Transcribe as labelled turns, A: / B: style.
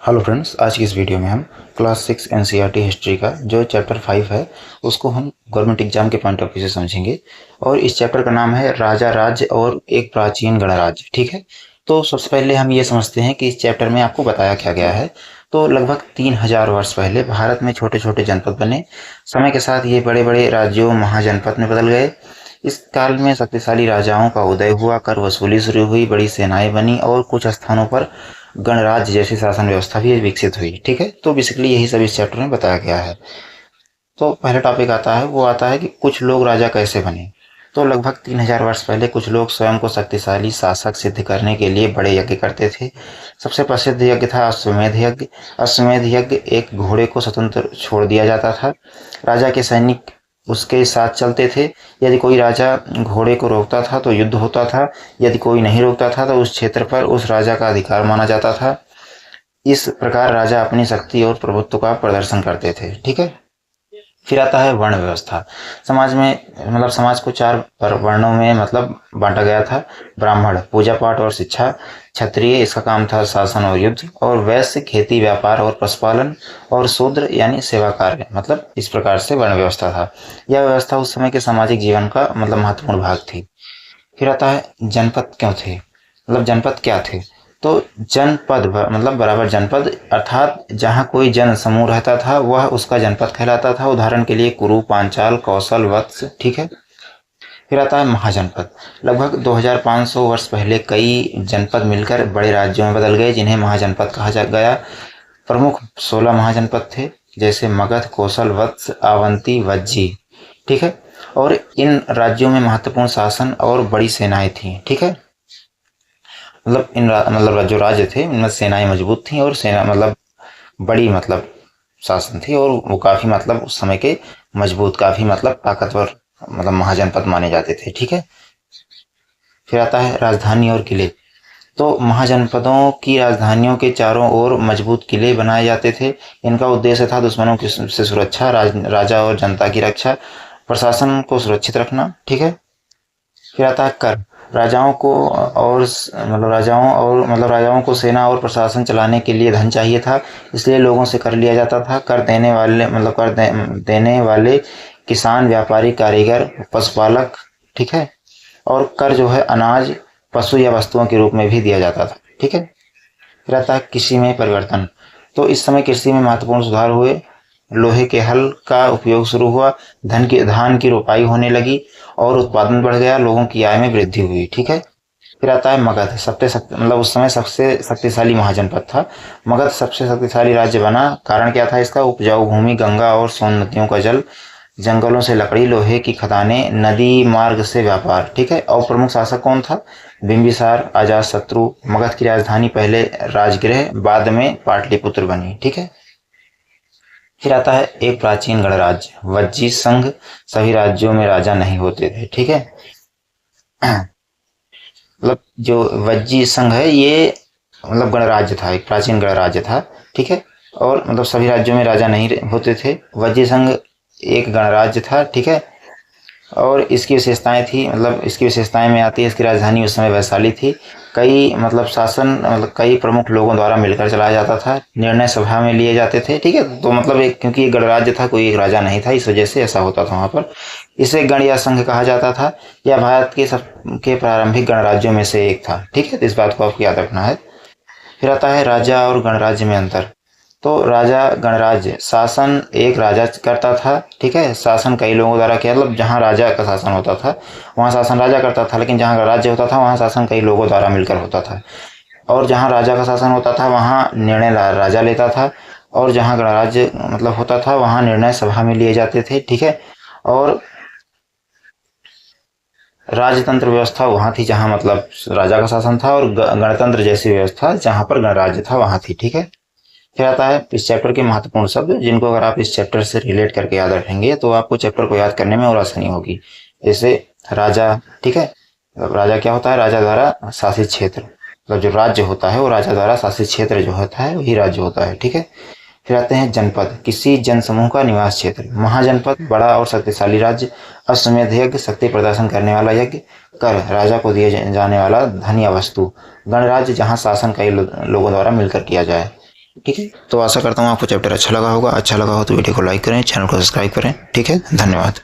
A: Hello friends, आज की इस वीडियो में हम क्लास 6 एनसीईआरटी हिस्ट्री का जो चैप्टर 5 है उसको हम गवर्नमेंट एग्जाम के पॉइंट ऑफ व्यू से समझेंगे। और इस चैप्टर का नाम है राजा राज्य और एक प्राचीन गणराज्य। ठीक है, तो सबसे पहले हम ये समझते हैं कि इस चैप्टर में आपको बताया क्या गया है। तो लगभग 3000 वर्ष पहले भारत में छोटे छोटे जनपद बने। समय के साथ ये बड़े बड़े राज्यों महाजनपद में बदल गए। इस काल में शक्तिशाली राजाओं का उदय हुआ, कर वसूली शुरू हुई, बड़ी सेनाएं बनी और कुछ स्थानों पर गणराज्य जैसी शासन व्यवस्था भी विकसित हुई। ठीक है, तो बेसिकली यही सब इस चैप्टर में बताया गया है। तो पहला टॉपिक आता है, वो आता है कि कुछ लोग राजा कैसे बने। तो लगभग 3000 वर्ष पहले कुछ लोग स्वयं को शक्तिशाली शासक सिद्ध करने के लिए बड़े यज्ञ करते थे। सबसे प्रसिद्ध यज्ञ था अश्वमेध यज्ञ। अश्वमेध यज्ञ एक घोड़े को स्वतंत्र छोड़ दिया जाता था। राजा के सैनिक उसके साथ चलते थे। यदि कोई राजा घोड़े को रोकता था तो युद्ध होता था। यदि कोई नहीं रोकता था तो उस क्षेत्र पर उस राजा का अधिकार माना जाता था। इस प्रकार राजा अपनी शक्ति और प्रभुत्व का प्रदर्शन करते थे। ठीक है, फिर आता है वर्ण व्यवस्था। समाज में समाज को चार वर्णों में बांटा गया था। ब्राह्मण पूजा पाठ और शिक्षा, क्षत्रिय इसका काम था शासन और युद्ध, और वैश्य खेती व्यापार और पशुपालन, और शूद्र यानी सेवा कार्य। इस प्रकार से वर्ण व्यवस्था था। यह व्यवस्था उस समय के सामाजिक जीवन का महत्वपूर्ण भाग थी। फिर आता है जनपद क्यों थे, जनपद क्या थे। तो जनपद बराबर जनपद, अर्थात जहाँ कोई जन समूह रहता था वह उसका जनपद कहलाता था। उदाहरण के लिए कुरु, पांचाल, कौशल, वत्स। ठीक है, फिर आता है महाजनपद। लगभग 2500 वर्ष पहले कई जनपद मिलकर बड़े राज्यों में बदल गए, जिन्हें महाजनपद कहा गया। प्रमुख 16 महाजनपद थे, जैसे मगध, कौशल, वत्स, अवंती, वज्जी। ठीक है, और इन राज्यों में महत्वपूर्ण शासन और बड़ी सेनाएं थीं। ठीक है, जो राज्य थे इनमें सेनाएं मजबूत थीं और सेना बड़ी शासन थी, और वो काफी उस समय के मजबूत, काफी ताकतवर महाजनपद माने जाते थे। ठीक है, फिर आता है राजधानी और किले। तो महाजनपदों की राजधानियों के चारों ओर मजबूत किले बनाए जाते थे। इनका उद्देश्य था दुश्मनों की से सुरक्षा, राजा और जनता की रक्षा, प्रशासन को सुरक्षित रखना। ठीक है, फिर आता है कर। राजाओं को सेना और प्रशासन चलाने के लिए धन चाहिए था, इसलिए लोगों से कर लिया जाता था। कर देने वाले किसान, व्यापारी, कारीगर, पशुपालक। ठीक है, और कर जो है अनाज, पशु या वस्तुओं के रूप में भी दिया जाता था। ठीक है, फिर आता है कृषि में परिवर्तन। तो इस समय कृषि में महत्वपूर्ण सुधार हुए। लोहे के हल का उपयोग शुरू हुआ, धान की रोपाई होने लगी और उत्पादन बढ़ गया, लोगों की आय में वृद्धि हुई। ठीक है, फिर आता है मगध। उस समय सबसे शक्तिशाली महाजनपद था। मगध सबसे शक्तिशाली राज्य बना। कारण क्या था इसका? उपजाऊ भूमि, गंगा और सोन नदियों का जल, जंगलों से लकड़ी, लोहे की खदानें, नदी मार्ग से व्यापार। ठीक है, और प्रमुख शासक कौन था? बिंबिसार, अजातशत्रु। मगध की राजधानी पहले राजगृह, बाद में पाटलिपुत्र बनी। ठीक है, फिर आता है एक प्राचीन गणराज्य, वज्जी संघ। सभी राज्यों में राजा नहीं होते थे। ठीक है, जो वज्जी संघ है ये गणराज्य था, एक प्राचीन गणराज्य था। ठीक है, और सभी राज्यों में राजा नहीं होते थे। वज्जी संघ एक गणराज्य था। ठीक है, और इसकी विशेषताएं थी, इसकी विशेषताएं में आती है इसकी राजधानी उस समय वैशाली थी। कई शासन कई प्रमुख लोगों द्वारा मिलकर चलाया जाता था। निर्णय सभा में लिए जाते थे। ठीक है, तो एक, क्योंकि ये गणराज्य था, कोई एक राजा नहीं था, इस वजह से ऐसा होता था वहां पर। इसे गण या संघ कहा जाता था। यह भारत के प्रारंभिक गणराज्यों में से एक था। ठीक है, तो इस बात को आपको याद रखना है। फिर आता है राजा और गणराज्य में अंतर। तो राजा गणराज्य, शासन एक राजा करता था। ठीक है, शासन कई लोगों द्वारा किया, जहाँ राजा का शासन होता था वहाँ शासन राजा करता था, लेकिन जहाँ राज्य होता था वहाँ शासन कई लोगों द्वारा मिलकर होता था। और जहाँ राजा का शासन होता था वहाँ निर्णय राजा लेता था, और जहाँ गणराज्य होता था वहाँ निर्णय सभा में लिए जाते थे। ठीक है, और राजतंत्र व्यवस्था वहाँ थी जहाँ राजा का शासन था, और गणतंत्र जैसी व्यवस्था जहाँ पर गणराज्य था वहाँ थी। ठीक है, फिर आता है इस चैप्टर के महत्वपूर्ण शब्द, जिनको अगर आप इस चैप्टर से रिलेट करके याद रखेंगे तो आपको चैप्टर को याद करने में और आसानी होगी। जैसे राजा। ठीक है, राजा क्या होता है? राजा द्वारा शासित क्षेत्र, जो राज्य होता है वो राजा द्वारा शासित क्षेत्र जो होता है वही राज्य होता है। ठीक है, फिर आते हैं जनपद, किसी जनसमूह का निवास क्षेत्र। महाजनपद, बड़ा और शक्तिशाली राज्य। अश्वमेध यज्ञ, शक्ति प्रदर्शन करने वाला यज्ञ। कर, राजा को दिए जाने वाला धन या वस्तु। गणराज्य, जहाँ शासन कई लोगों द्वारा मिलकर किया जाए। ठीक है, तो आशा करता हूँ आपको चैप्टर अच्छा लगा होगा। अच्छा लगा हो तो वीडियो को लाइक करें, चैनल को सब्सक्राइब करें। ठीक है, धन्यवाद।